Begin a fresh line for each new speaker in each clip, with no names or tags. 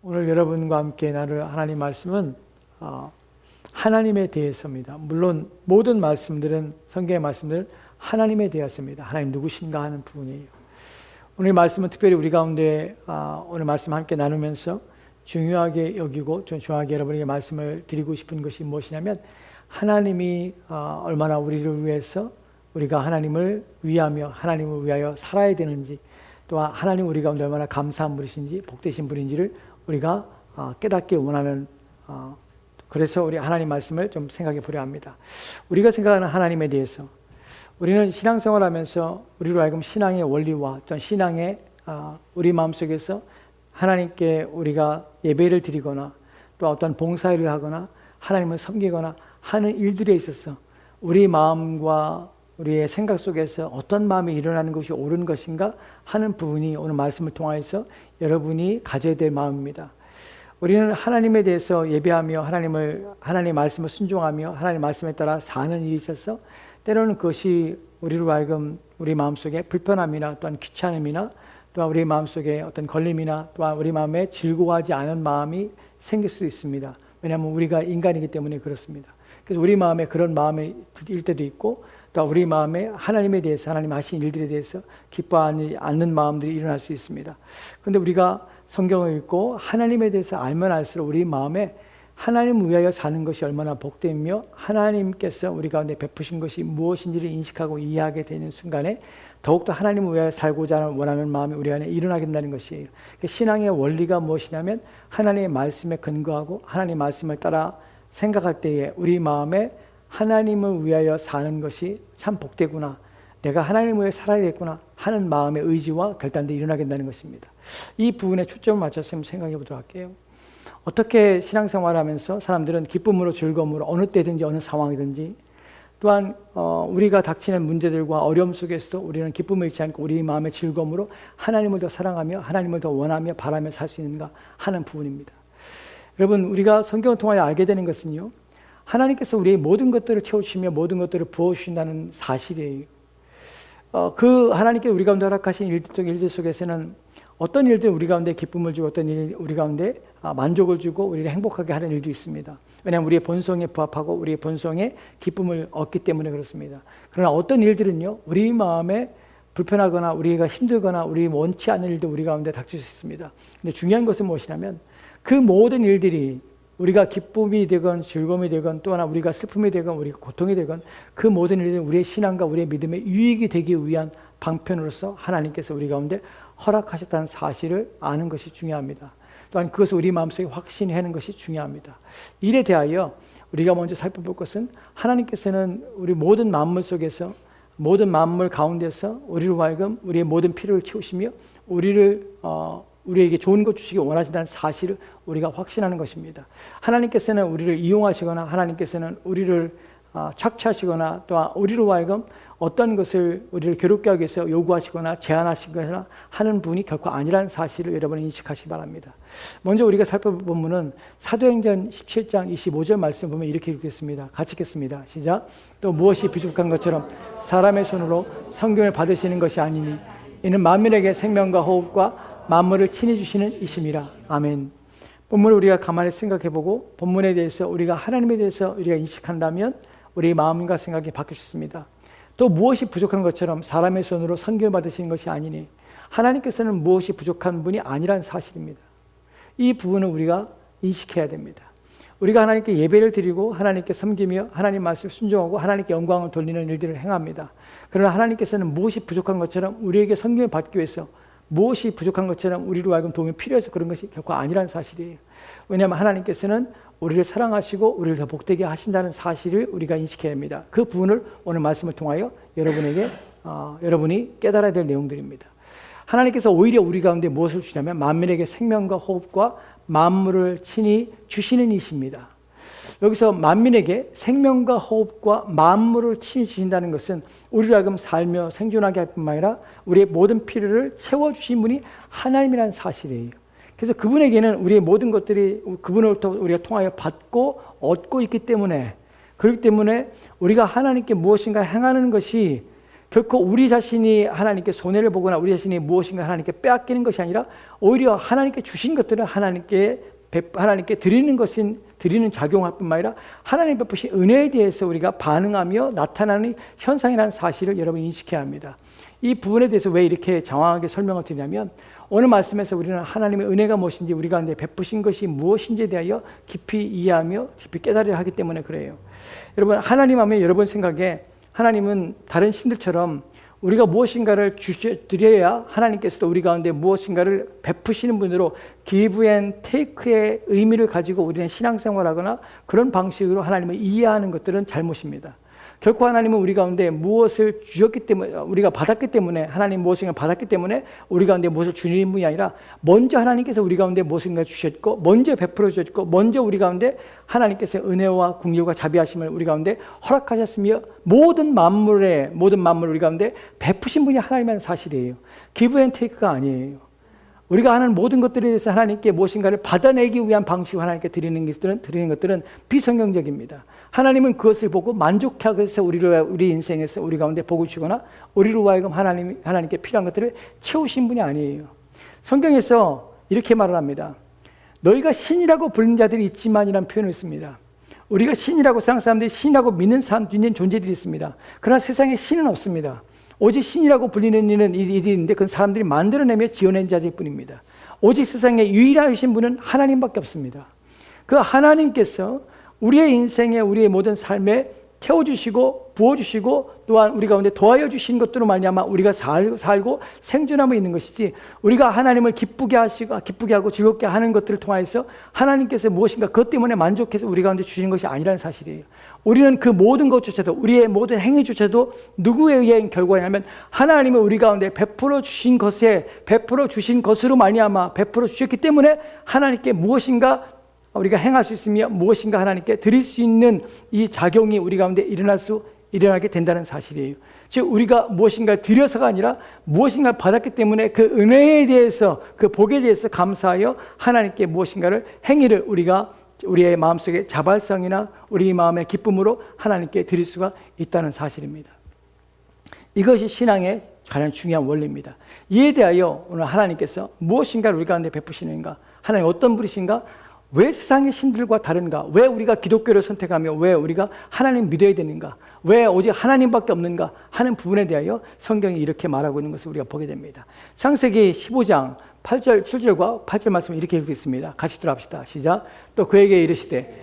오늘 여러분과 함께 나눌 하나님 말씀은 하나님에 대해서입니다. 물론 모든 말씀들은, 성경의 말씀들은 하나님에 대해서입니다. 하나님 누구신가 하는 부분이에요. 오늘 말씀은 특별히 우리 가운데 오늘 말씀 함께 나누면서 중요하게 여기고 중요하게 여러분에게 말씀을 드리고 싶은 것이 무엇이냐면, 하나님이 얼마나 우리를 위해서 우리가 하나님을 위하며 하나님을 위하여 살아야 되는지, 또한 하나님 우리 가운데 얼마나 감사한 분이신지 복되신 분인지를 우리가 깨닫기 원하는, 그래서 우리 하나님 말씀을 좀 생각해 보려 합니다. 우리가 생각하는 하나님에 대해서, 우리는 신앙생활하면서 우리로 하여금 신앙의 원리와 또 신앙의 우리 마음속에서 하나님께 우리가 예배를 드리거나 또 어떤 봉사일을 하거나 하나님을 섬기거나 하는 일들에 있어서 우리 마음과 우리의 생각 속에서 어떤 마음이 일어나는 것이 옳은 것인가 하는 부분이 오늘 말씀을 통하여서 여러분이 가져야 될 마음입니다. 우리는 하나님에 대해서 예배하며 하나님의 말씀을 순종하며 하나님의 말씀에 따라 사는 일이 있어서 때로는 그것이 우리로 하여금 우리 마음속에 불편함이나 또한 귀찮음이나 또한 우리 마음속에 어떤 걸림이나 또한 우리 마음에 즐거워하지 않은 마음이 생길 수 있습니다. 왜냐하면 우리가 인간이기 때문에 그렇습니다. 그래서 우리 마음에 그런 마음이 일 때도 있고, 또 우리 마음에 하나님에 대해서, 하나님 하신 일들에 대해서 기뻐하지 않는 마음들이 일어날 수 있습니다. 그런데 우리가 성경을 읽고 하나님에 대해서 알면 알수록 우리 마음에 하나님을 위하여 사는 것이 얼마나 복되며 하나님께서 우리 가운데 베푸신 것이 무엇인지를 인식하고 이해하게 되는 순간에 더욱더 하나님을 위하여 살고자 원하는 마음이 우리 안에 일어나게 된다는 것이에요. 신앙의 원리가 무엇이냐면, 하나님의 말씀에 근거하고 하나님의 말씀을 따라 생각할 때에 우리 마음에 하나님을 위하여 사는 것이 참 복되구나, 내가 하나님을 위해 살아야겠구나 하는 마음의 의지와 결단들이 일어나게 된다는 것입니다. 이 부분에 초점을 맞춰서 생각해 보도록 할게요. 어떻게 신앙생활을 하면서 사람들은 기쁨으로 즐거움으로 어느 때든지 어느 상황이든지, 또한 우리가 닥치는 문제들과 어려움 속에서도 우리는 기쁨을 잃지 않고 우리 마음의 즐거움으로 하나님을 더 사랑하며 하나님을 더 원하며 바라며 살 수 있는가 하는 부분입니다. 여러분, 우리가 성경을 통하여 알게 되는 것은요, 하나님께서 우리의 모든 것들을 채워주시며 모든 것들을 부어주신다는 사실이에요. 그 하나님께 우리 가운데 허락하신 일들 속에서는 어떤 일들 우리 가운데 기쁨을 주고 어떤 일 우리 가운데 만족을 주고 우리를 행복하게 하는 일도 있습니다. 왜냐하면 우리의 본성에 부합하고 우리의 본성에 기쁨을 얻기 때문에 그렇습니다. 그러나 어떤 일들은요, 우리 마음에 불편하거나 우리가 힘들거나 우리 원치 않는 일도 우리 가운데 닥칠 수 있습니다. 근데 중요한 것은 무엇이냐면, 그 모든 일들이 우리가 기쁨이 되건 즐거움이 되건 또 하나 우리가 슬픔이 되건 우리가 고통이 되건 그 모든 일들은 우리의 신앙과 우리의 믿음에 유익이 되기 위한 방편으로서 하나님께서 우리 가운데 허락하셨다는 사실을 아는 것이 중요합니다. 또한 그것을 우리 마음속에 확신하는 것이 중요합니다. 이에 대하여 우리가 먼저 살펴볼 것은, 하나님께서는 우리 모든 만물 속에서 모든 만물 가운데서 우리로 하여금 우리의 모든 필요를 채우시며 우리에게 좋은 것 주시기 원하신다는 사실을 우리가 확신하는 것입니다. 하나님께서는 우리를 이용하시거나 하나님께서는 우리를 착취하시거나 또한 우리로 하여금 어떤 것을 우리를 괴롭게 하기 위해서 요구하시거나 제한하시거나 하는 분이 결코 아니라는 사실을 여러분이 인식하시기 바랍니다. 먼저 우리가 살펴볼 본문은 사도행전 17장 25절 말씀 보면 이렇게 읽겠습니다. 같이 읽겠습니다. 시작. 또 무엇이 부족한 것처럼 사람의 손으로 성경을 받으시는 것이 아니니 이는 만민에게 생명과 호흡과 만물을 친히 주시는 이심이라. 아멘. 본문을 우리가 가만히 생각해보고 본문에 대해서 우리가 하나님에 대해서 우리가 인식한다면 우리의 마음과 생각이 바뀔 수 있습니다. 또 무엇이 부족한 것처럼 사람의 손으로 성경을 받으시는 것이 아니니, 하나님께서는 무엇이 부족한 분이 아니라는 사실입니다. 이 부분을 우리가 인식해야 됩니다. 우리가 하나님께 예배를 드리고 하나님께 섬기며 하나님 말씀을 순종하고 하나님께 영광을 돌리는 일들을 행합니다. 그러나 하나님께서는 무엇이 부족한 것처럼 우리에게 성경을 받기 위해서 무엇이 부족한 것처럼 우리로 하여금 도움이 필요해서 그런 것이 결코 아니라는 사실이에요. 왜냐하면 하나님께서는 우리를 사랑하시고 우리를 더 복되게 하신다는 사실을 우리가 인식해야 합니다. 그 부분을 오늘 말씀을 통하여 여러분이 깨달아야 될 내용들입니다. 하나님께서 오히려 우리 가운데 무엇을 주시냐면 만민에게 생명과 호흡과 만물을 친히 주시는 이십니다. 여기서 만민에게 생명과 호흡과 만물을 친히 주신다는 것은 우리로 하여금 살며 생존하게 할 뿐만 아니라 우리의 모든 필요를 채워주신 분이 하나님이라는 사실이에요. 그래서 그분에게는 우리의 모든 것들이 그분으로부터 우리가 통하여 받고 얻고 있기 때문에, 그렇기 때문에 우리가 하나님께 무엇인가 행하는 것이 결코 우리 자신이 하나님께 손해를 보거나 우리 자신이 무엇인가 하나님께 빼앗기는 것이 아니라 오히려 하나님께 주신 것들은 하나님께 드리는 작용할 뿐만 아니라 하나님 베푸신 은혜에 대해서 우리가 반응하며 나타나는 현상이라는 사실을 여러분이 인식해야 합니다. 이 부분에 대해서 왜 이렇게 장황하게 설명을 드리냐면 오늘 말씀에서 우리는 하나님의 은혜가 무엇인지 우리 가운데 베푸신 것이 무엇인지에 대하여 깊이 이해하며 깊이 깨달아야 하기 때문에 그래요. 여러분, 하나님 하면 여러분 생각에 하나님은 다른 신들처럼 우리가 무엇인가를 드려야 하나님께서도 우리 가운데 무엇인가를 베푸시는 분으로 give and take의 의미를 가지고 우리는 신앙생활하거나 그런 방식으로 하나님을 이해하는 것들은 잘못입니다. 결코 하나님은 우리 가운데 무엇을 주셨기 때문에, 우리가 받았기 때문에, 하나님 무엇인가 받았기 때문에 우리 가운데 무엇을 주는 분이 아니라 먼저 하나님께서 우리 가운데 무엇인가 주셨고 먼저 베풀어 주셨고 먼저 우리 가운데 하나님께서 은혜와 긍휼과 자비하심을 우리 가운데 허락하셨으며 모든 만물을 우리 가운데 베푸신 분이 하나님이라는 사실이에요. give and take가 아니에요. 우리가 하는 모든 것들에 대해서 하나님께 무엇인가를 받아내기 위한 방식으로 하나님께 드리는 것들은 비성경적입니다. 하나님은 그것을 보고 만족하기 위해서 우리 인생에서 우리 가운데 복을 주거나 우리로 하여금 하나님께 필요한 것들을 채우신 분이 아니에요. 성경에서 이렇게 말을 합니다. 너희가 신이라고 부르는 자들이 있지만이라는 표현을 씁니다. 우리가 신이라고 생각하는 사람들이 신이라고 믿는 존재들이 있습니다. 그러나 세상에 신은 없습니다. 오직 신이라고 불리는 이들이 있는데 그건 사람들이 만들어내며 지어낸 자질 뿐입니다. 오직 세상에 유일하신 분은 하나님밖에 없습니다. 그 하나님께서 우리의 인생에 우리의 모든 삶에 채워주시고 부어주시고 또한 우리 가운데 도와여 주신 것들로 말미암아 우리가 살고 생존하고 있는 것이지 우리가 하나님을 기쁘게 하고 즐겁게 하는 것들을 통해서 하나님께서 무엇인가 그것 때문에 만족해서 우리 가운데 주시는 것이 아니라는 사실이에요. 우리는 그 모든 것조차도 우리의 모든 행위조차도 누구에 의한 결과냐면 하나님은 우리 가운데 베풀어 주신 것으로 말미암아 베풀어 주셨기 때문에 하나님께 무엇인가 우리가 행할 수 있으며 무엇인가 하나님께 드릴 수 있는 이 작용이 우리 가운데 일어나게 된다는 사실이에요. 즉 우리가 무엇인가 드려서가 아니라 무엇인가 받았기 때문에 그 은혜에 대해서 그 복에 대해서 감사하여 하나님께 무엇인가를 행위를 우리의 마음속에 자발성이나 우리 마음의 기쁨으로 하나님께 드릴 수가 있다는 사실입니다. 이것이 신앙의 가장 중요한 원리입니다. 이에 대하여 오늘 하나님께서 무엇인가를 우리 가운데 베푸시는가, 하나님 어떤 분이신가, 왜 세상의 신들과 다른가, 왜 우리가 기독교를 선택하며 왜 우리가 하나님 믿어야 되는가, 왜 오직 하나님밖에 없는가 하는 부분에 대하여 성경이 이렇게 말하고 있는 것을 우리가 보게 됩니다. 창세기 15장 7절과 8절 말씀을 이렇게 읽겠습니다. 같이 들어갑시다. 시작. 또 그에게 이르시되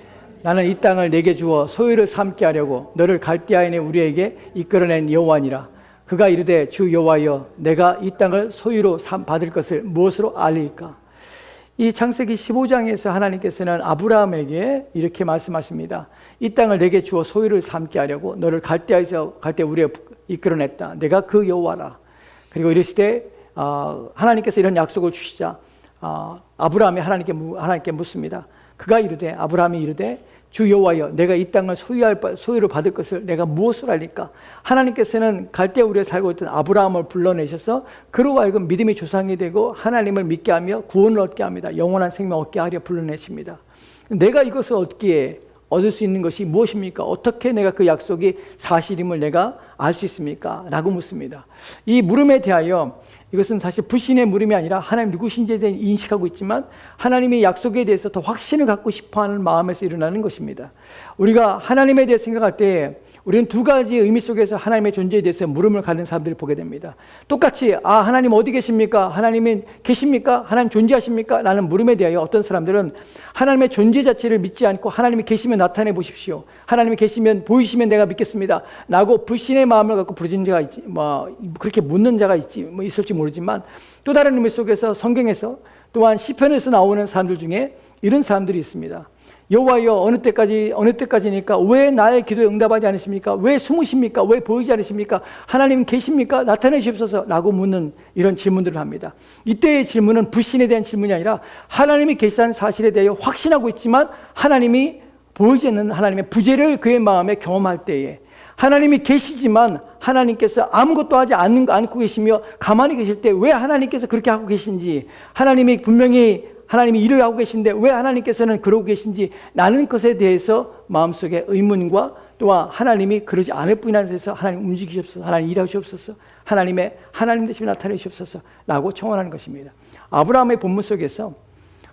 나는 이 땅을 내게 주어 소유를 삼게 하려고 너를 갈대아인의 우리에게 이끌어낸 여호와니라. 그가 이르되 주 여호와여 내가 이 땅을 소유로 받을 것을 무엇으로 알리까? 이 창세기 15장에서 하나님께서는 아브라함에게 이렇게 말씀하십니다. 이 땅을 내게 주어 소유를 삼게 하려고 너를 갈대 우리에 이끌어냈다. 내가 그 여호와라. 그리고 이르시되 하나님께서 이런 약속을 주시자 아브라함이 하나님께 묻습니다. 그가 아브라함이 이르되 주 여호와여 내가 이 땅을 소유로 받을 것을 내가 무엇으로 알리까? 하나님께서는 갈대 우리에 살고 있던 아브라함을 불러내셔서 그로 하여금 믿음의 조상이 되고 하나님을 믿게 하며 구원을 얻게 합니다. 영원한 생명 얻게 하려 불러내십니다. 내가 이것을 얻을 수 있는 것이 무엇입니까? 어떻게 내가 그 약속이 사실임을 내가 알 수 있습니까? 라고 묻습니다. 이 물음에 대하여 이것은 사실 불신의 물음이 아니라 하나님 누구신지에 대해 인식하고 있지만 하나님의 약속에 대해서 더 확신을 갖고 싶어하는 마음에서 일어나는 것입니다. 우리가 하나님에 대해 생각할 때 우리는 두 가지 의미 속에서 하나님의 존재에 대해서 물음을 가는 사람들을 보게 됩니다. 똑같이 하나님 어디 계십니까? 하나님은 계십니까? 하나님 존재하십니까? 라는 물음에 대하여 어떤 사람들은 하나님의 존재 자체를 믿지 않고 하나님이 계시면 나타내 보십시오. 하나님이 계시면 보이시면 내가 믿겠습니다. 라고 불신의 마음을 갖고 부르짖는 자가 있지, 그렇게 묻는 자가 있을지 모르지만 또 다른 의미 속에서 성경에서 또한 시편에서 나오는 사람들 중에 이런 사람들이 있습니다. 여호와여 어느 때까지니까 왜 나의 기도에 응답하지 않으십니까? 왜 숨으십니까? 왜 보이지 않으십니까? 하나님 계십니까? 나타내 주옵소서 라고 묻는 이런 질문들을 합니다. 이때의 질문은 불신에 대한 질문이 아니라 하나님이 계시다는 사실에 대해 확신하고 있지만 하나님이 보이지 않는 하나님의 부재를 그의 마음에 경험할 때에 하나님이 계시지만 하나님께서 아무것도 하지 않고 계시며 가만히 계실 때 왜 하나님께서 그렇게 하고 계신지, 하나님이 분명히 하나님이 일을 하고 계신데 왜 하나님께서는 그러고 계신지 라는 것에 대해서 마음속에 의문과 또한 하나님이 그러지 않을 뿐이라는 데서 하나님 움직이시옵소서, 하나님 일하시옵소서, 하나님 되심을 나타내시옵소서 라고 청원하는 것입니다. 아브라함의 본문 속에서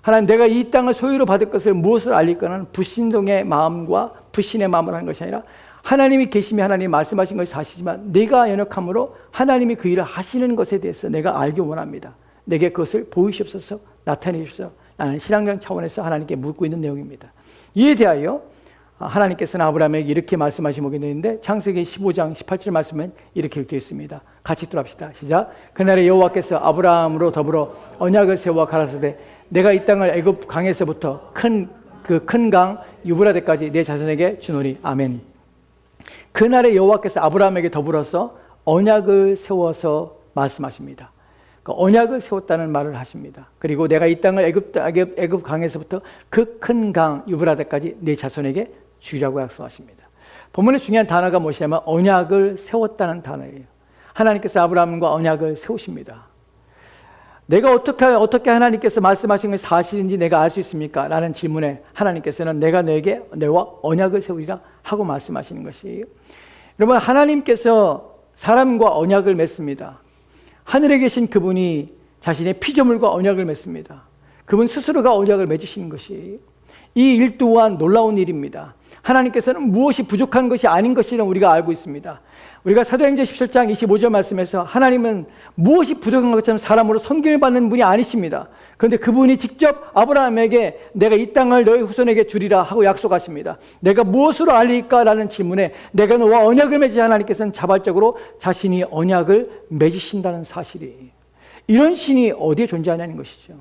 하나님, 내가 이 땅을 소유로 받을 것을 무엇을 알릴까는 불신동의 마음과 불신의 마음을 하는 것이 아니라 하나님이 계시며 하나님이 말씀하신 것이 사실이지만 내가 연약함으로 하나님이 그 일을 하시는 것에 대해서 내가 알기 원합니다. 내게 그것을 보이시옵소서, 나타내시옵소서. 나는 신앙적 차원에서 하나님께 묻고 있는 내용입니다. 이에 대하여 하나님께서는 아브라함에게 이렇게 말씀하시고 계시는데 창세기 15장 18절 말씀은 이렇게 되어 있습니다. 같이 읽도록 시작. 그날에 여호와께서 아브라함으로 더불어 언약을 세워 가라사대 내가 이 땅을 애굽 강에서부터 큰 강 유브라데까지 내 자손에게 주노니. 아멘. 그날에 여호와께서 아브라함에게 더불어서 언약을 세워서 말씀하십니다. 언약을 세웠다는 말을 하십니다. 그리고 내가 이 땅을 애굽 강에서부터 그 큰 강 유브라데까지 내 자손에게 주리라고 약속하십니다. 본문의 중요한 단어가 무엇이냐면 언약을 세웠다는 단어예요. 하나님께서 아브라함과 언약을 세우십니다. 내가 어떻게 하나님께서 말씀하신 것이 사실인지 내가 알 수 있습니까? 라는 질문에 하나님께서는 내가 너와 언약을 세우리라 하고 말씀하시는 것이에요. 여러분, 하나님께서 사람과 언약을 맺습니다. 하늘에 계신 그분이 자신의 피조물과 언약을 맺습니다. 그분 스스로가 언약을 맺으시는 것이에요. 이 일 또한 놀라운 일입니다. 하나님께서는 무엇이 부족한 것이 아닌 것이라 우리가 알고 있습니다. 우리가 사도행전 17장 25절 말씀에서 하나님은 무엇이 부족한 것처럼 사람으로 섬김을 받는 분이 아니십니다. 그런데 그분이 직접 아브라함에게 내가 이 땅을 너희 후손에게 주리라 하고 약속하십니다. 내가 무엇으로 알릴까라는 질문에 내가 너와 언약을 맺으시 하나님께서는 자발적으로 자신이 언약을 맺으신다는 사실이, 이런 신이 어디에 존재하냐는 것이죠.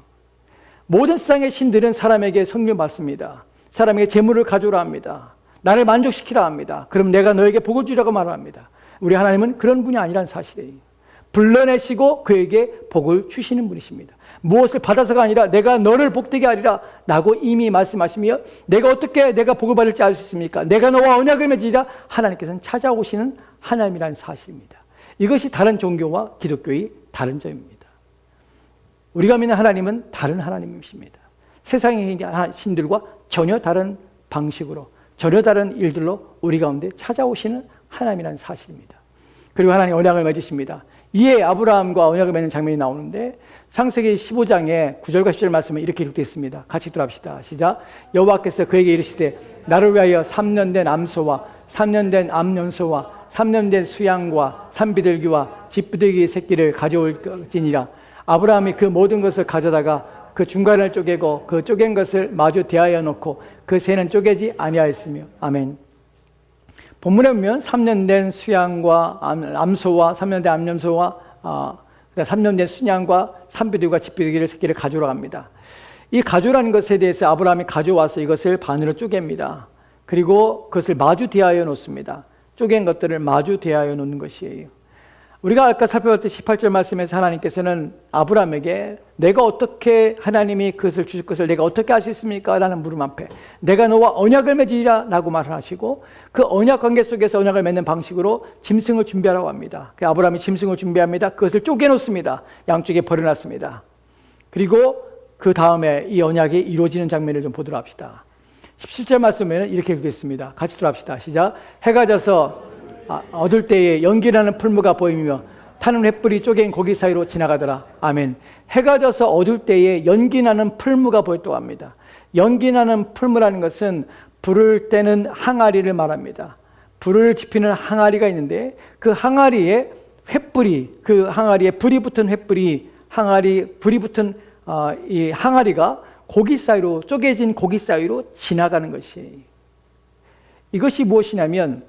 모든 세상의 신들은 사람에게 섬김을 받습니다. 사람에게 재물을 가져오라 합니다. 나를 만족시키라 합니다. 그럼 내가 너에게 복을 주라고 말합니다. 우리 하나님은 그런 분이 아니라는 사실이에요. 불러내시고 그에게 복을 주시는 분이십니다. 무엇을 받아서가 아니라 내가 너를 복되게 하리라 라고 이미 말씀하시며 내가 어떻게 내가 복을 받을지 알 수 있습니까? 내가 너와 언약을 맺으리라 하나님께서는 찾아오시는 하나님이라는 사실입니다. 이것이 다른 종교와 기독교의 다른 점입니다. 우리가 믿는 하나님은 다른 하나님이십니다. 세상의 신들과 전혀 다른 방식으로, 전혀 다른 일들로 우리 가운데 찾아오시는 하나님이라는 사실입니다. 그리고 하나님 언약을 맺으십니다. 이에 아브라함과 언약을 맺는 장면이 나오는데 창세기 15장의 9절과 10절 말씀은 이렇게 기록되어 있습니다. 같이 들어갑시다. 시작. 여호와께서 그에게 이르시되 나를 위하여 3년 된 암소와 3년 된 암염소와 3년 된 수양과 산비둘기와 집비둘기 새끼를 가져올지니라. 아브라함이 그 모든 것을 가져다가 그 중간을 쪼개고 그 쪼갠 것을 마주 대하여 놓고 그 새는 쪼개지 아니하였으며. 아멘. 본문에 보면 3년 된 수양과 암소와 3년 된 암염소와 3년 된 수양과 산비둘기와 집비둘기를 새끼를 가져오라 합니다. 이 가져오라는 것에 대해서 아브라함이 가져와서 이것을 반으로 쪼갭니다. 그리고 그것을 마주 대하여 놓습니다. 쪼갠 것들을 마주 대하여 놓는 것이에요. 우리가 아까 살펴봤듯이 18절 말씀에서 하나님께서는 아브라함에게 내가 어떻게, 하나님이 그것을 주실 것을 내가 어떻게 할 수 있습니까? 라는 물음 앞에 내가 너와 언약을 맺으리라 라고 말을 하시고 그 언약 관계 속에서 언약을 맺는 방식으로 짐승을 준비하라고 합니다. 아브라함이 짐승을 준비합니다. 그것을 쪼개놓습니다. 양쪽에 버려놨습니다. 그리고 그 다음에 이 언약이 이루어지는 장면을 좀 보도록 합시다. 17절 말씀에는 이렇게 읽겠습니다. 같이 들어갑시다. 시작. 해가 져서 어둘 때에 연기나는 풀무가 보이며 타는 횃불이 쪼갠 고기 사이로 지나가더라. 아멘. 해가 져서 어둘 때에 연기나는 풀무가 보였다고 합니다. 연기나는 풀무라는 것은 불을 떼는 항아리를 말합니다. 불을 지피는 항아리가 있는데 그 항아리에 횃불이, 그 항아리에 불이 붙은 횃불이, 불이 붙은 이 항아리가 고기 사이로, 쪼개진 고기 사이로 지나가는 것이에요. 이것이 무엇이냐면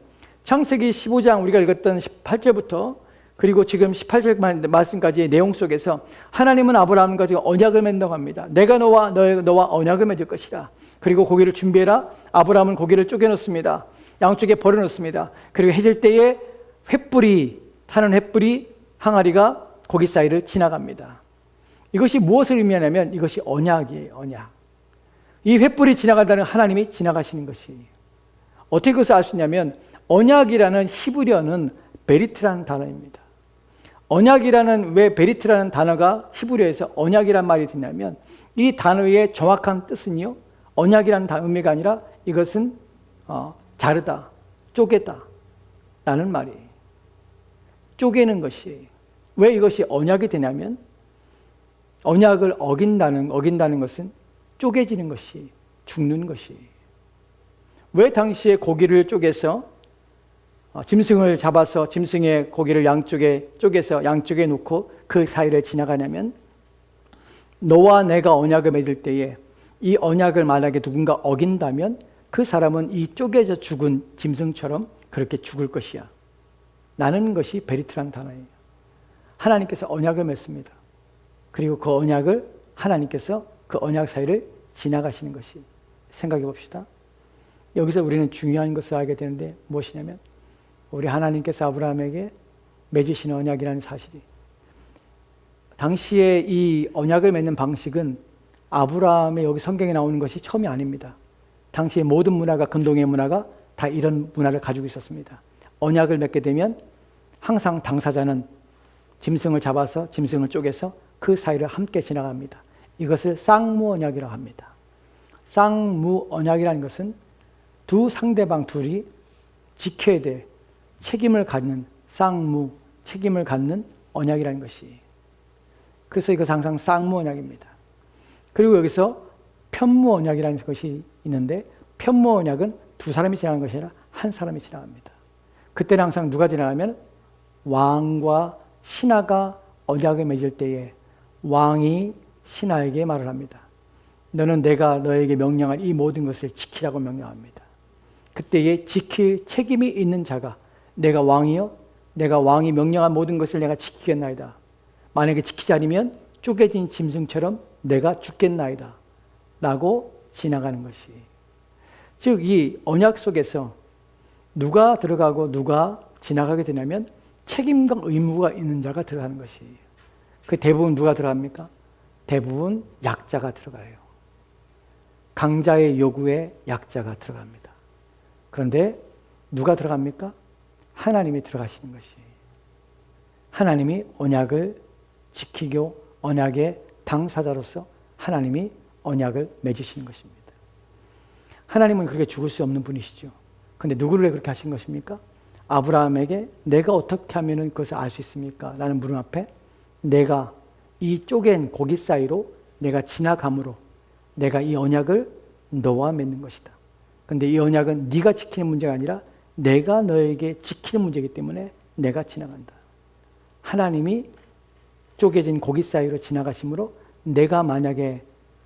창세기 15장 우리가 읽었던 18절부터 그리고 지금 18절 말씀까지의 내용 속에서 하나님은 아브라함과 지금 언약을 맺는다고 합니다. 내가 너와 언약을 맺을 것이라. 그리고 고기를 준비해라. 아브라함은 고기를 쪼개놓습니다. 양쪽에 버려놓습니다. 그리고 해질 때에 타는 횃불이 항아리가 고기 사이를 지나갑니다. 이것이 무엇을 의미하냐면 이것이 언약이에요. 언약. 이 횃불이 지나간다는 하나님이 지나가시는 것이에요. 어떻게 그것을 알 수 있냐면 언약이라는 히브리어는 베리트라는 단어입니다. 언약이라는, 왜 베리트라는 단어가 히브리어에서 언약이란 말이 듣냐면 이 단어의 정확한 뜻은요, 언약이라는 의미가 아니라 이것은 자르다, 쪼개다 라는 말이 쪼개는 것이 왜 이것이 언약이 되냐면 언약을 어긴다는 것은 쪼개지는 것이 죽는 것이 왜 당시에 고기를 쪼개서 짐승을 잡아서 짐승의 고기를 양쪽에 쪼개서 양쪽에 놓고 그 사이를 지나가냐면 너와 내가 언약을 맺을 때에 이 언약을 만약에 누군가 어긴다면 그 사람은 이 쪼개져 죽은 짐승처럼 그렇게 죽을 것이야. 라는 것이 베리트라는 단어예요. 하나님께서 언약을 맺습니다. 그리고 그 언약을 하나님께서 그 언약 사이를 지나가시는 것이 생각해 봅시다. 여기서 우리는 중요한 것을 알게 되는데 무엇이냐면 우리 하나님께서 아브라함에게 맺으시는 언약이라는 사실이 당시에 이 언약을 맺는 방식은 아브라함의 여기 성경에 나오는 것이 처음이 아닙니다. 당시의 모든 문화가 근동의 문화가 다 이런 문화를 가지고 있었습니다. 언약을 맺게 되면 항상 당사자는 짐승을 잡아서 짐승을 쪼개서 그 사이를 함께 지나갑니다. 이것을 쌍무 언약이라고 합니다. 쌍무 언약이라는 것은 두 상대방 둘이 지켜야 될 책임을 갖는 쌍무, 책임을 갖는 언약이라는 것이. 그래서 이것은 항상 쌍무 언약입니다. 그리고 여기서 편무 언약이라는 것이 있는데 편무 언약은 두 사람이 지나가는 것이 아니라 한 사람이 지나갑니다. 그때는 항상 누가 지나가면 왕과 신하가 언약을 맺을 때에 왕이 신하에게 말을 합니다. 너는 내가 너에게 명령한 이 모든 것을 지키라고 명령합니다. 그때에 지킬 책임이 있는 자가 내가 왕이요 내가 왕이 명령한 모든 것을 내가 지키겠나이다. 만약에 지키지 않으면 쪼개진 짐승처럼 내가 죽겠나이다. 라고 지나가는 것이. 즉 이 언약 속에서 누가 들어가고 누가 지나가게 되냐면 책임과 의무가 있는 자가 들어가는 것이. 그 대부분 누가 들어갑니까? 대부분 약자가 들어가요. 강자의 요구에 약자가 들어갑니다. 그런데 누가 들어갑니까? 하나님이 들어가시는 것이. 하나님이 언약을 지키고 언약의 당사자로서 하나님이 언약을 맺으시는 것입니다. 하나님은 그렇게 죽을 수 없는 분이시죠. 그런데 누구를 왜 그렇게 하신 것입니까? 아브라함에게 내가 어떻게 하면 그것을 알 수 있습니까? 라는 물음 앞에 내가 이 쪼갠 고기 사이로 내가 지나감으로 내가 이 언약을 너와 맺는 것이다. 그런데 이 언약은 네가 지키는 문제가 아니라 내가 너에게 지키는 문제이기 때문에 내가 지나간다. 하나님이 쪼개진 고기 사이로 지나가심으로 내가 만약에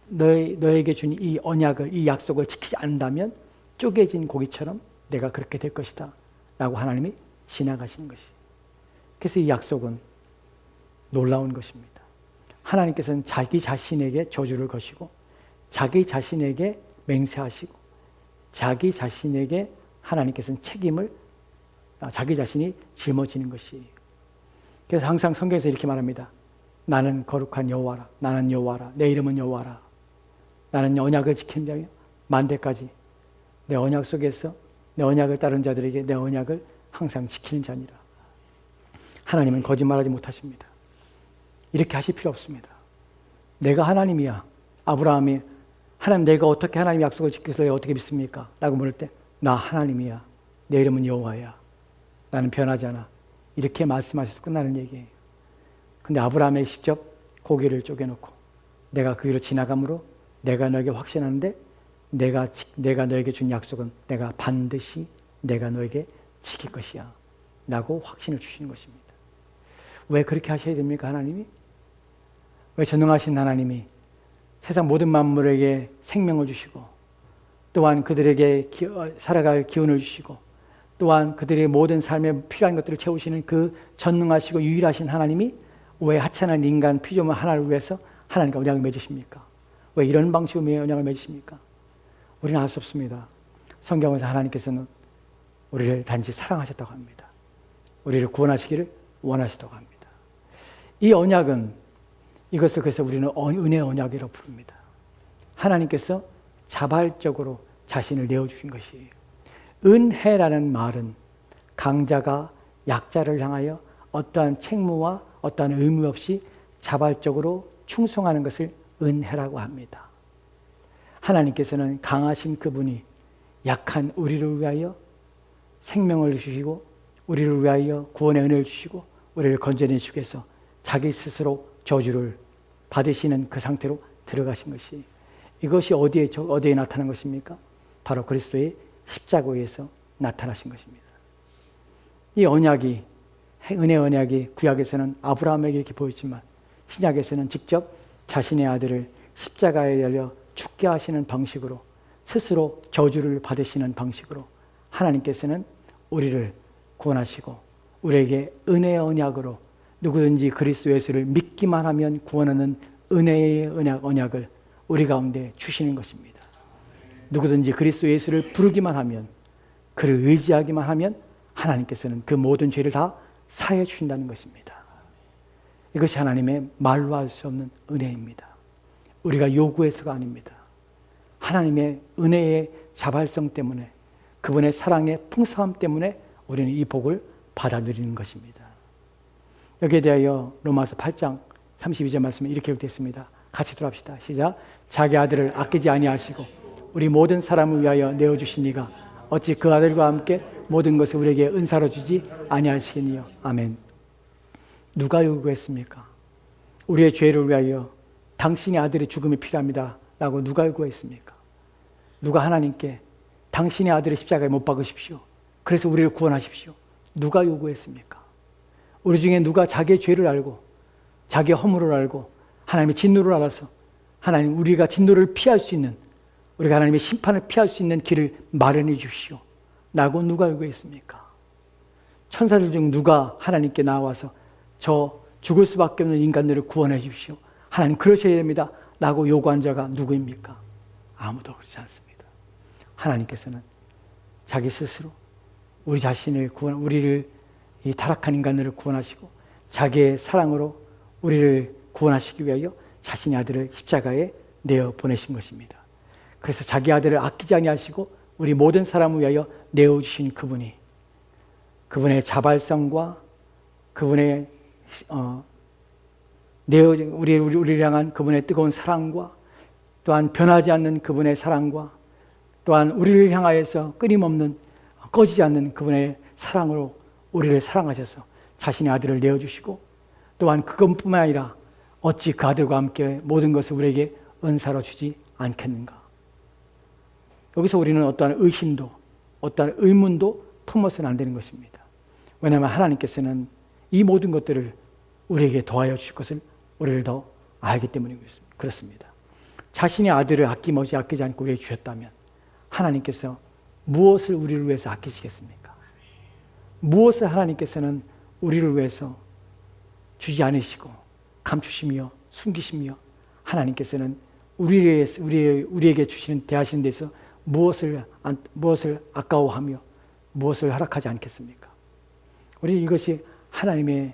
너에게 준 이 언약을, 이 약속을 지키지 않는다면 쪼개진 고기처럼 내가 그렇게 될 것이다. 라고 하나님이 지나가시는 것이. 그래서 이 약속은 놀라운 것입니다. 하나님께서는 자기 자신에게 저주를 거시고 자기 자신에게 맹세하시고 자기 자신에게 하나님께서는 책임을 자기 자신이 짊어지는 것이. 그래서 항상 성경에서 이렇게 말합니다. 나는 거룩한 여호와라. 나는 여호와라. 내 이름은 여호와라. 나는 언약을 지키는 자며 만대까지 내 언약 속에서 내 언약을 따른 자들에게 내 언약을 항상 지키는 자니라. 하나님은 거짓말하지 못하십니다. 이렇게 하실 필요 없습니다. 내가 하나님이야. 아브라함이 하나님 내가 어떻게 하나님 약속을 지켜서 어떻게 믿습니까? 라고 물을 때 나 하나님이야. 내 이름은 여호와야. 나는 변하지 않아. 이렇게 말씀하셔서 끝나는 얘기예요. 근데 아브라함이 직접 고기를 쪼개놓고 내가 그 위로 지나감으로 내가 너에게 확신하는데 내가 너에게 준 약속은 내가 반드시 내가 너에게 지킬 것이야. 라고 확신을 주시는 것입니다. 왜 그렇게 하셔야 됩니까? 하나님이? 왜 전능하신 하나님이 세상 모든 만물에게 생명을 주시고 또한 그들에게 살아갈 기운을 주시고 또한 그들의 모든 삶에 필요한 것들을 채우시는 그 전능하시고 유일하신 하나님이 왜 하찮은 인간 피조물 하나를 위해서 하나님과 언약을 맺으십니까? 왜 이런 방식으로 언약을 맺으십니까? 우리는 알 수 없습니다. 성경에서 하나님께서는 우리를 단지 사랑하셨다고 합니다. 우리를 구원하시기를 원하시다고 합니다. 이 언약은 이것을 그래서 우리는 은혜의 언약이라고 부릅니다. 하나님께서 자발적으로 자신을 내어주신 것이에요. 은혜라는 말은 강자가 약자를 향하여 어떠한 책무와 어떠한 의무 없이 자발적으로 충성하는 것을 은혜라고 합니다. 하나님께서는 강하신 그분이 약한 우리를 위하여 생명을 주시고 우리를 위하여 구원의 은혜를 주시고 우리를 건져내 주기 위해서 자기 스스로 저주를 받으시는 그 상태로 들어가신 것이, 이것이 어디에 나타난 것입니까? 바로 그리스도의 십자가에서 나타나신 것입니다. 이 언약이, 은혜 언약이 구약에서는 아브라함에게 이렇게 보였지만 신약에서는 직접 자신의 아들을 십자가에 달려 죽게 하시는 방식으로, 스스로 저주를 받으시는 방식으로 하나님께서는 우리를 구원하시고 우리에게 은혜의 언약으로 누구든지 그리스도 예수를 믿기만 하면 구원하는 은혜의 언약을 우리 가운데 주시는 것입니다. 누구든지 그리스도 예수를 부르기만 하면, 그를 의지하기만 하면 하나님께서는 그 모든 죄를 다 사해 주신다는 것입니다. 이것이 하나님의 말로 할 수 없는 은혜입니다. 우리가 요구해서가 아닙니다. 하나님의 은혜의 자발성 때문에, 그분의 사랑의 풍성함 때문에 우리는 이 복을 받아 누리는 것입니다. 여기에 대하여 로마서 8장 32절 말씀에 이렇게 기록되어 같이 들어갑시다. 시작. 자기 아들을 아끼지 아니하시고 우리 모든 사람을 위하여 내어주신 이가 어찌 그 아들과 함께 모든 것을 우리에게 은사로 주지 아니하시겠니요. 아멘. 누가 요구했습니까? 우리의 죄를 위하여 당신의 아들의 죽음이 필요합니다 라고 누가 요구했습니까? 누가 하나님께 당신의 아들의 십자가에 못 박으십시오, 그래서 우리를 구원하십시오, 누가 요구했습니까? 우리 중에 누가 자기의 죄를 알고 자기의 허물을 알고 하나님의 진노를 알아서 하나님, 우리가 진노를 피할 수 있는, 우리가 하나님의 심판을 피할 수 있는 길을 마련해 주십시오 라고 누가 요구했습니까? 천사들 중 누가 하나님께 나와서 저 죽을 수밖에 없는 인간들을 구원해 주십시오, 하나님 그러셔야 됩니다 라고 요구한 자가 누구입니까? 아무도 그렇지 않습니다. 하나님께서는 자기 스스로 우리 자신을 우리를, 이 타락한 인간들을 구원하시고 자기의 사랑으로 우리를 구원하시기 위하여 자신의 아들을 십자가에 내어 보내신 것입니다. 그래서 자기 아들을 아끼지 아니하시고 우리 모든 사람을 위하여 내어주신 그분이, 그분의 자발성과 그분의 우리를 향한 그분의 뜨거운 사랑과 또한 변하지 않는 그분의 사랑과 또한 우리를 향하여서 끊임없는 꺼지지 않는 그분의 사랑으로 우리를 사랑하셔서 자신의 아들을 내어주시고, 또한 그것뿐만 아니라 어찌 그 아들과 함께 모든 것을 우리에게 은사로 주지 않겠는가. 여기서 우리는 어떠한 의심도 어떠한 의문도 품어서는 안 되는 것입니다. 왜냐하면 하나님께서는 이 모든 것들을 우리에게 더하여 주실 것을 우리를 더 알기 때문에 그렇습니다. 자신의 아들을 아낌없이 아끼지 않고 우리에게 주셨다면 하나님께서 무엇을 우리를 위해서 아끼시겠습니까? 무엇을 하나님께서는 우리를 위해서 주지 않으시고 감추시며 숨기시며 하나님께서는 우리에게 주시는 대하시는 데서 무엇을 아까워하며 무엇을 허락하지 않겠습니까? 우리 이것이 하나님의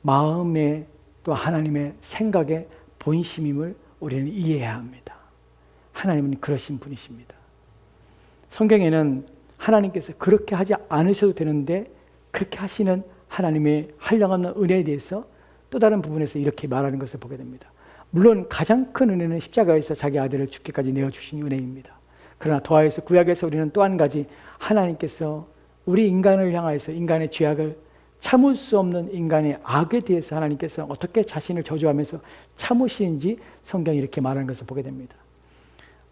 마음의 또 하나님의 생각의 본심임을 우리는 이해해야 합니다. 하나님은 그러신 분이십니다. 성경에는 하나님께서 그렇게 하지 않으셔도 되는데 그렇게 하시는 하나님의 한량없는 은혜에 대해서 또 다른 부분에서 이렇게 말하는 것을 보게 됩니다. 물론 가장 큰 은혜는 십자가에서 자기 아들을 죽기까지 내어주신 은혜입니다. 그러나 더하여서 구약에서 우리는 또 한 가지, 하나님께서 우리 인간을 향하여서 인간의 죄악을 참을 수 없는 인간의 악에 대해서 하나님께서 어떻게 자신을 저주하면서 참으시는지 성경이 이렇게 말하는 것을 보게 됩니다.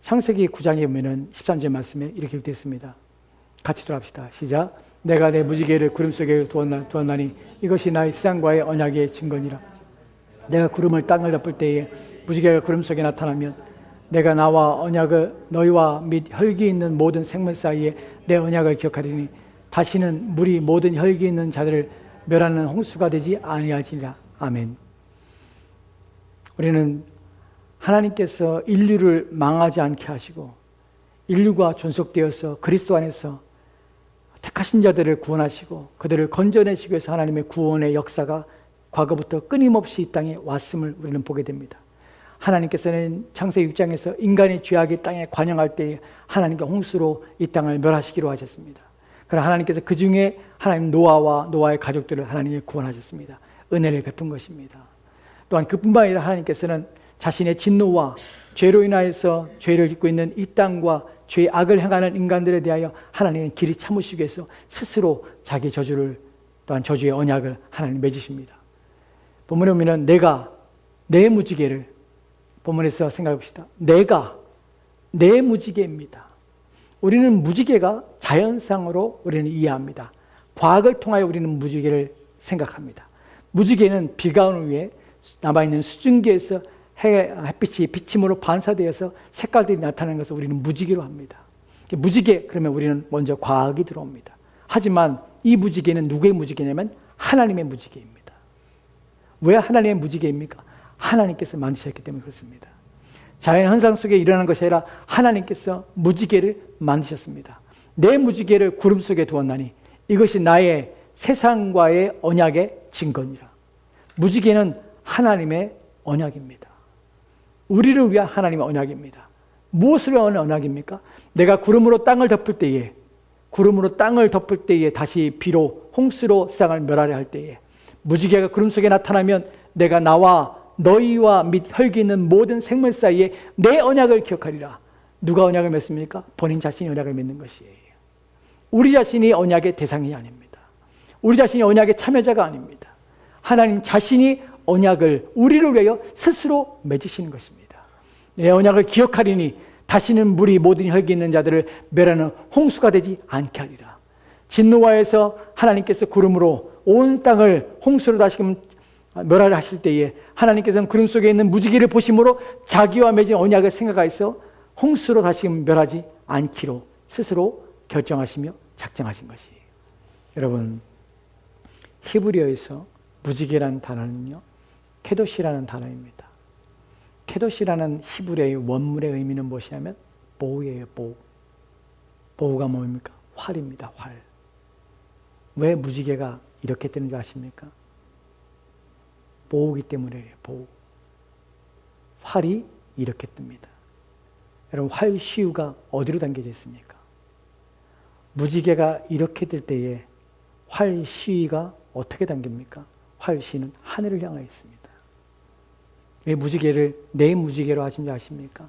창세기 9장에 보면 13절 말씀에 이렇게 되어 있습니다. 같이 돌아갑시다. 시작. 내가 내 무지개를 구름 속에 두었나니 이것이 나의 세상과의 언약의 증거니라. 내가 구름을 땅을 덮을 때에 무지개가 구름 속에 나타나면 내가 나와 언약을 너희와 및 혈기 있는 모든 생물 사이에 내 언약을 기억하리니 다시는 물이 모든 혈기 있는 자들을 멸하는 홍수가 되지 아니하리라. 아멘. 우리는 하나님께서 인류를 망하지 않게 하시고 인류가 존속되어서 그리스도 안에서 택하신 자들을 구원하시고 그들을 건져내시기 위해서 하나님의 구원의 역사가 과거부터 끊임없이 이 땅에 왔음을 우리는 보게 됩니다. 하나님께서는 창세기 6장에서 인간의 죄악이 땅에 관영할 때에 하나님께 홍수로 이 땅을 멸하시기로 하셨습니다. 그러나 하나님께서 그 중에 하나님 노아와 노아의 가족들을 하나님이 구원하셨습니다. 은혜를 베푼 것입니다. 또한 그뿐만 아니라 하나님께서는 자신의 진노와 죄로 인하여서 죄를 짓고 있는 이 땅과 죄의 악을 행하는 인간들에 대하여 하나님은 길이 참으시기 위해서 스스로 자기 저주를 또한 저주의 언약을 하나님 맺으십니다. 본문에 보면 내가 내 무지개를 본문에서 생각해 봅시다. 내가 내 무지개입니다. 우리는 무지개가 자연상으로 우리는 이해합니다. 과학을 통하여 우리는 무지개를 생각합니다. 무지개는 비가 온 후에 남아있는 수증기에서 햇빛이 비침으로 반사되어서 색깔들이 나타나는 것을 우리는 무지개로 합니다. 무지개 그러면 우리는 먼저 과학이 들어옵니다. 하지만 이 무지개는 누구의 무지개냐면 하나님의 무지개입니다. 왜 하나님의 무지개입니까? 하나님께서 만드셨기 때문에 그렇습니다. 자연 현상 속에 일어나는 것이 아니라 하나님께서 무지개를 만드셨습니다. 내 무지개를 구름 속에 두었나니 이것이 나의 세상과의 언약의 증거니라. 무지개는 하나님의 언약입니다. 우리를 위한 하나님의 언약입니다. 무엇을 위한 언약입니까? 내가 구름으로 땅을 덮을 때에 다시 비로 홍수로 세상을 멸하려 할 때에 무지개가 구름 속에 나타나면 내가 나와 너희와 및 혈기 있는 모든 생물 사이에 내 언약을 기억하리라. 누가 언약을 맺습니까? 본인 자신이 언약을 맺는 것이에요. 우리 자신이 언약의 대상이 아닙니다. 우리 자신이 언약의 참여자가 아닙니다. 하나님 자신이 언약을 우리를 위하여 스스로 맺으시는 것입니다. 내 언약을 기억하리니 다시는 물이 모든 혈기 있는 자들을 멸하는 홍수가 되지 않게 하리라. 진노하에서 하나님께서 구름으로 온 땅을 홍수로 다시금 멸하려 하실 때에 하나님께서는 구름 속에 있는 무지개를 보심으로 자기와 맺은 언약을 생각하여서 홍수로 다시금 멸하지 않기로 스스로 결정하시며 작정하신 것이에요. 여러분, 히브리어에서 무지개라는 단어는요, 케도시라는 단어입니다. 케도시라는 히브리어의 원문의 의미는 무엇이냐면 보우예요. 보우가 뭡니까? 활입니다. 활. 왜 무지개가 이렇게 뜨는 줄 아십니까? 보우기 때문이에요. 보우. 활이 이렇게 뜹니다. 여러분, 활 시유가 어디로 당겨져 있습니까? 무지개가 이렇게 뜰 때에 활 시위가 어떻게 당깁니까? 활 시는 하늘을 향해 있습니다. 왜 무지개를 내 무지개로 하신 줄 아십니까?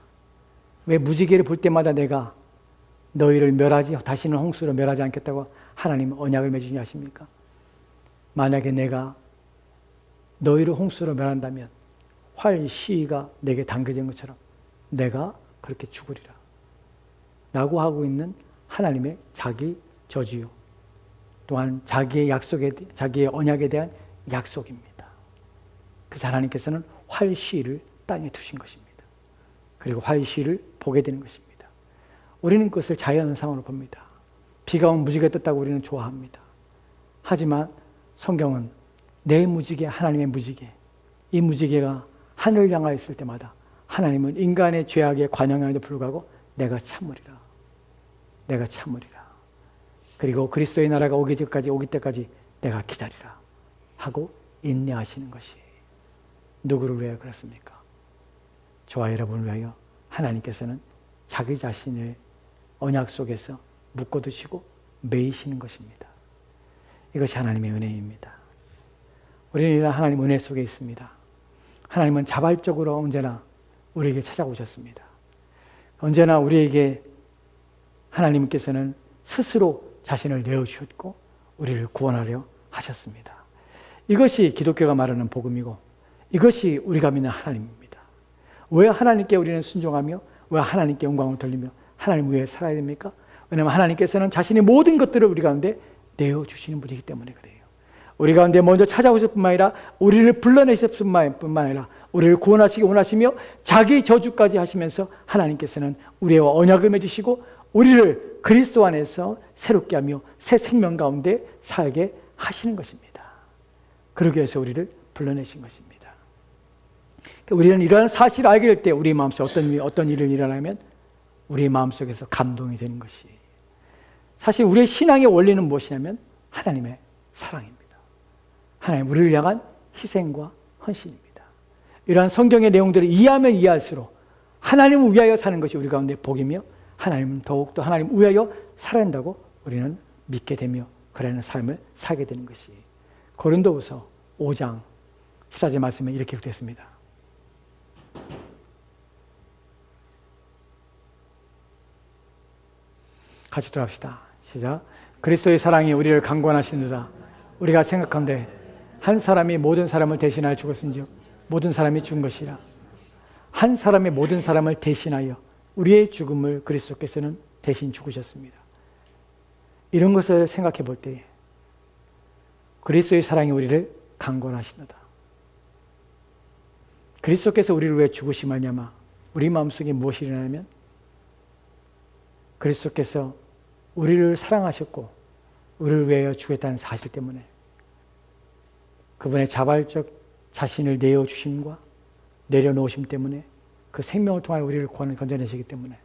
왜 무지개를 볼 때마다 내가 너희를 멸하지 다시는 홍수로 멸하지 않겠다고 하나님은 언약을 맺으신 아십니까? 만약에 내가 너희를 홍수로 멸한다면 활 시위가 내게 당겨진 것처럼 내가 그렇게 죽으리라 라고 하고 있는 하나님의 자기 저주요 또한 자기의 약속에 자기의 언약에 대한 약속입니다. 그래서 하나님께서는 활 시위를 땅에 두신 것입니다. 그리고 활 시위를 보게 되는 것입니다. 우리는 그것을 자연상으로 봅니다. 비가 온 무지개 떴다고 우리는 좋아합니다. 하지만 성경은 내 무지개, 하나님의 무지개, 이 무지개가 하늘을 향하여 있을 때마다 하나님은 인간의 죄악에 관영함에도 불구하고 내가 참으리라. 내가 참으리라. 그리고 그리스도의 나라가 오기 때까지 내가 기다리라 하고 인내하시는 것이 누구를 위하여 그렇습니까? 저와 여러분을 위하여 하나님께서는 자기 자신을 언약 속에서 묶어두시고 매이시는 것입니다. 이것이 하나님의 은혜입니다. 우리는 하나님 은혜 속에 있습니다. 하나님은 자발적으로 언제나 우리에게 찾아오셨습니다. 언제나 우리에게 하나님께서는 스스로 자신을 내어주셨고 우리를 구원하려 하셨습니다. 이것이 기독교가 말하는 복음이고 이것이 우리가 믿는 하나님입니다. 왜 하나님께 우리는 순종하며 왜 하나님께 영광을 돌리며 하나님 위해 살아야 됩니까? 왜냐하면 하나님께서는 자신의 모든 것들을 우리 가운데 내어주시는 분이기 때문에 그래요. 우리 가운데 먼저 찾아오실 뿐만 아니라 우리를 불러내실 뿐만 아니라 우리를 구원하시기 원하시며 자기 저주까지 하시면서 하나님께서는 우리와 언약을 맺으시고 우리를 그리스도 안에서 새롭게 하며 새 생명 가운데 살게 하시는 것입니다. 그러기 위해서 우리를 불러내신 것입니다. 우리는 이러한 사실을 알게 될 때 우리 마음속에 어떤 일을 일어나면 우리 마음속에서 감동이 되는 것이 사실 우리의 신앙의 원리는 무엇이냐면 하나님의 사랑입니다. 하나님 우리를 향한 희생과 헌신입니다. 이러한 성경의 내용들을 이해하면 이해할수록 하나님을 위하여 사는 것이 우리 가운데 복이며 하나님은 더욱더 하나님 위하여 살아야 한다고 우리는 믿게 되며 그러는 삶을 살게 되는 것이 고린도후서 5장 14절 말씀에 이렇게 기록됐습니다. 같이 돌아갑시다. 시작. 그리스도의 사랑이 우리를 강권하시느라 우리가 생각한데 한 사람이 모든 사람을 대신하여 죽었은지요 모든 사람이 죽은 것이라. 한 사람이 모든 사람을 대신하여 우리의 죽음을 그리스도께서는 대신 죽으셨습니다. 이런 것을 생각해 볼 때 그리스도의 사랑이 우리를 강권하시느라. 그리스도께서 우리를 왜 죽으시냐마 우리 마음속에 무엇이 일어나냐면 그리스도께서 우리를 사랑하셨고 우리를 위하여 죽었다는 사실 때문에 그분의 자발적 자신을 내어주심과 내려놓으심 때문에 그 생명을 통하여 우리를 건져내시기 때문에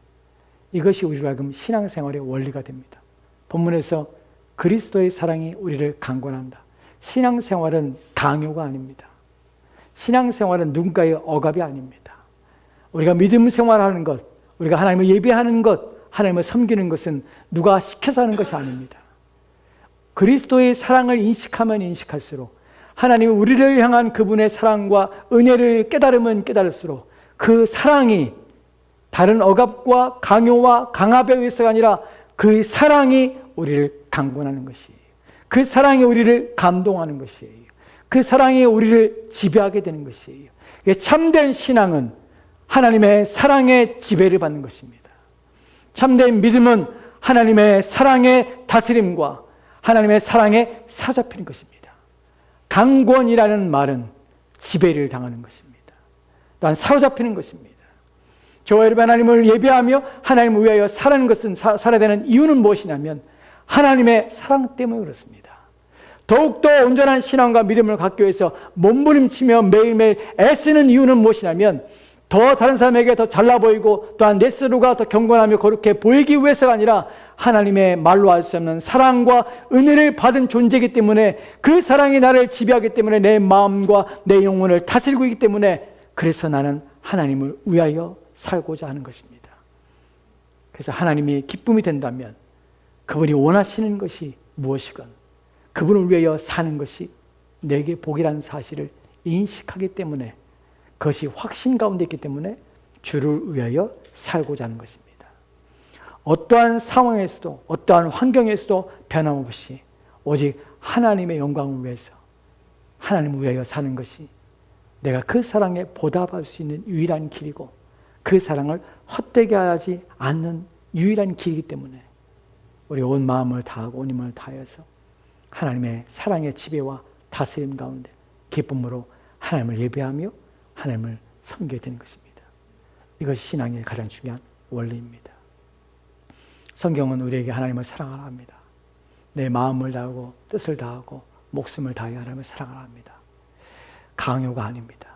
이것이 우리로 하여금 신앙생활의 원리가 됩니다. 본문에서 그리스도의 사랑이 우리를 강권한다. 신앙생활은 강요가 아닙니다. 신앙생활은 누군가의 억압이 아닙니다. 우리가 믿음 생활하는 것, 우리가 하나님을 예배하는 것, 하나님을 섬기는 것은 누가 시켜서 하는 것이 아닙니다. 그리스도의 사랑을 인식하면 인식할수록 하나님은 우리를 향한 그분의 사랑과 은혜를 깨달으면 깨달을수록 그 사랑이 다른 억압과 강요와 강압에 의해서가 아니라 그 사랑이 우리를 강권하는 것이에요. 그 사랑이 우리를 감동하는 것이에요. 그 사랑이 우리를 지배하게 되는 것이에요. 참된 신앙은 하나님의 사랑의 지배를 받는 것입니다. 참된 믿음은 하나님의 사랑의 다스림과 하나님의 사랑에 사로잡히는 것입니다. 강권이라는 말은 지배를 당하는 것입니다. 또한 사로잡히는 것입니다. 저와 여러분 하나님을 예배하며 하나님을 위하여 살아가는 것은 살아야 되는 이유는 무엇이냐면 하나님의 사랑 때문에 그렇습니다. 더욱더 온전한 신앙과 믿음을 갖기 위해서 몸부림치며 매일매일 애쓰는 이유는 무엇이냐면 더 다른 사람에게 더 잘나 보이고 또한 내 스스로가 더 경건하며 거룩해 보이기 위해서가 아니라 하나님의 말로 할 수 없는 사랑과 은혜를 받은 존재이기 때문에 그 사랑이 나를 지배하기 때문에 내 마음과 내 영혼을 다스리고 있기 때문에 그래서 나는 하나님을 위하여 살고자 하는 것입니다. 그래서 하나님이 기쁨이 된다면 그분이 원하시는 것이 무엇이건 그분을 위하여 사는 것이 내게 복이라는 사실을 인식하기 때문에 그것이 확신 가운데 있기 때문에 주를 위하여 살고자 하는 것입니다. 어떠한 상황에서도 어떠한 환경에서도 변함없이 오직 하나님의 영광을 위해서 하나님을 위하여 사는 것이 내가 그 사랑에 보답할 수 있는 유일한 길이고 그 사랑을 헛되게 하지 않는 유일한 길이기 때문에 우리 온 마음을 다하고 온 힘을 다해서 하나님의 사랑의 지배와 다스림 가운데 기쁨으로 하나님을 예배하며 하나님을 섬기게 되는 것입니다. 이것이 신앙의 가장 중요한 원리입니다. 성경은 우리에게 하나님을 사랑하라 합니다. 내 마음을 다하고 뜻을 다하고 목숨을 다해 하나님을 사랑하라 합니다. 강요가 아닙니다.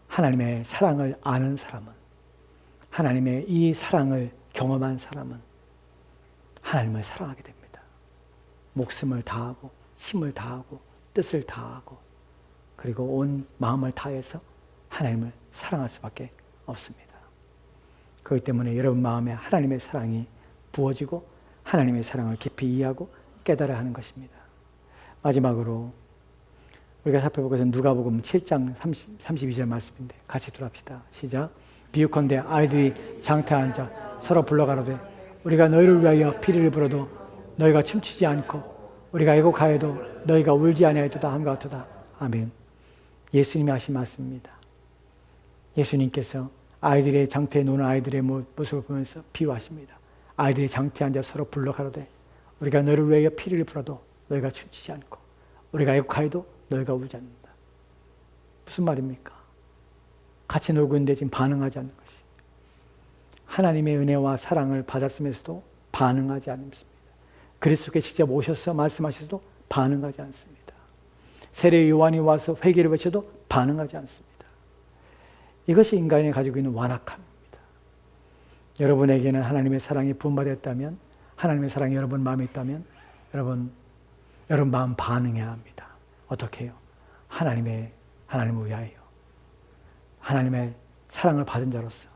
하나님의 사랑을 아는 사람은 하나님의 이 사랑을 경험한 사람은 하나님을 사랑하게 됩니다. 목숨을 다하고 힘을 다하고 뜻을 다하고 그리고 온 마음을 다해서 하나님을 사랑할 수밖에 없습니다. 그렇기 때문에 여러분 마음에 하나님의 사랑이 부어지고 하나님의 사랑을 깊이 이해하고 깨달아야 하는 것입니다. 마지막으로 우리가 살펴볼 것은 누가복음 7장 32절 말씀인데 같이 돌아갑시다. 시작. 비유컨대 아이들이 장터에 앉아 서로 불러가로되 우리가 너희를 위하여 피리를 불어도 너희가 춤추지 않고 우리가 애곡하여도 너희가 울지 아니하여도다 함과 같도다. 아멘. 예수님이 하신 말씀입니다. 예수님께서 아이들의 장터에 노는 아이들의 모습을 보면서 비유하십니다. 아이들이 장터에 앉아 서로 불러가로되 우리가 너희를 위하여 피리를 불어도 너희가 춤추지 않고 우리가 애곡하여도 너희가 울지 않는다. 무슨 말입니까? 같이 놀고 있는데 지금 반응하지 않는 것이 하나님의 은혜와 사랑을 받았으면서도 반응하지 않습니다. 그리스도께 직접 오셔서 말씀하셔도 반응하지 않습니다. 세례 요한이 와서 회개를 외쳐도 반응하지 않습니다. 이것이 인간이 가지고 있는 완악함입니다. 여러분에게는 하나님의 사랑이 부음받았다면 하나님의 사랑이 여러분 마음에 있다면 여러분 마음 반응해야 합니다. 어떻게 해요? 하나님을 위하여 하나님의 사랑을 받은 자로서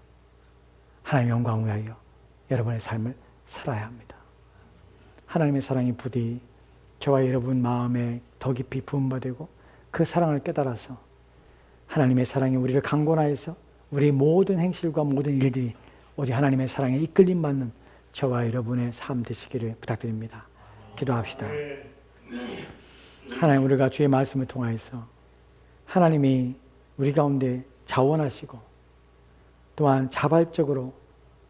하나님의 영광을 위하여 여러분의 삶을 살아야 합니다. 하나님의 사랑이 부디 저와 여러분 마음에 더 깊이 부음받고 그 사랑을 깨달아서 하나님의 사랑이 우리를 강권하여서 우리 모든 행실과 모든 일들이 오직 하나님의 사랑에 이끌림 받는 저와 여러분의 삶 되시기를 부탁드립니다. 기도합시다. 하나님, 우리가 주의 말씀을 통하여서 하나님이 우리 가운데 자원하시고 또한 자발적으로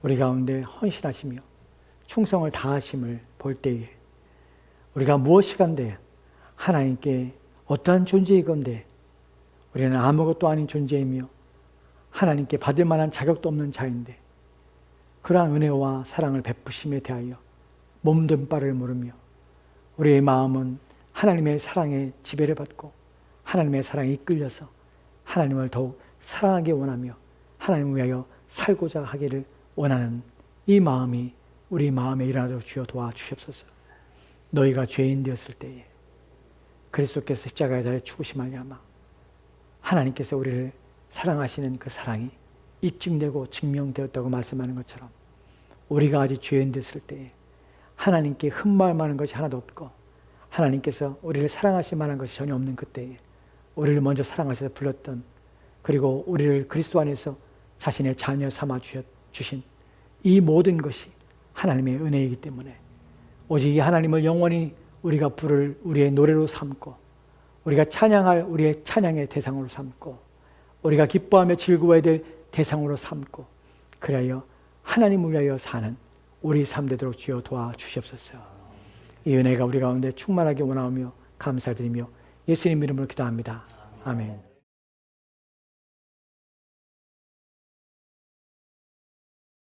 우리 가운데 헌신하시며 충성을 다하심을 볼 때에 우리가 무엇이간데 하나님께 어떠한 존재이건데 우리는 아무것도 아닌 존재이며 하나님께 받을 만한 자격도 없는 자인데 그러한 은혜와 사랑을 베푸심에 대하여 몸든 바를 모르며 우리의 마음은 하나님의 사랑에 지배를 받고 하나님의 사랑에 이끌려서 하나님을 더욱 사랑하기 원하며 하나님을 위하여 살고자 하기를 원하는 이 마음이 우리 마음에 일어나도록 주여 도와주시옵소서. 너희가 죄인 되었을 때에 그리스도께서 십자가에 달려 죽으심 말미암아 하나님께서 우리를 사랑하시는 그 사랑이 입증되고 증명되었다고 말씀하는 것처럼 우리가 아직 죄인 됐을 때에 하나님께 흠모할 만한 것이 하나도 없고 하나님께서 우리를 사랑하실 만한 것이 전혀 없는 그때에 우리를 먼저 사랑하셔서 불렀던 그리고 우리를 그리스도 안에서 자신의 자녀 삼아 주신 이 모든 것이 하나님의 은혜이기 때문에 오직 이 하나님을 영원히 우리가 부를 우리의 노래로 삼고 우리가 찬양할 우리의 찬양의 대상으로 삼고 우리가 기뻐하며 즐거워야 될 대상으로 삼고 그리하여 하나님을 위하여 사는 우리 삶 되도록 주여 도와주시옵소서. 이 은혜가 우리 가운데 충만하게 원하며 감사드리며 예수님 이름으로 기도합니다. 아멘.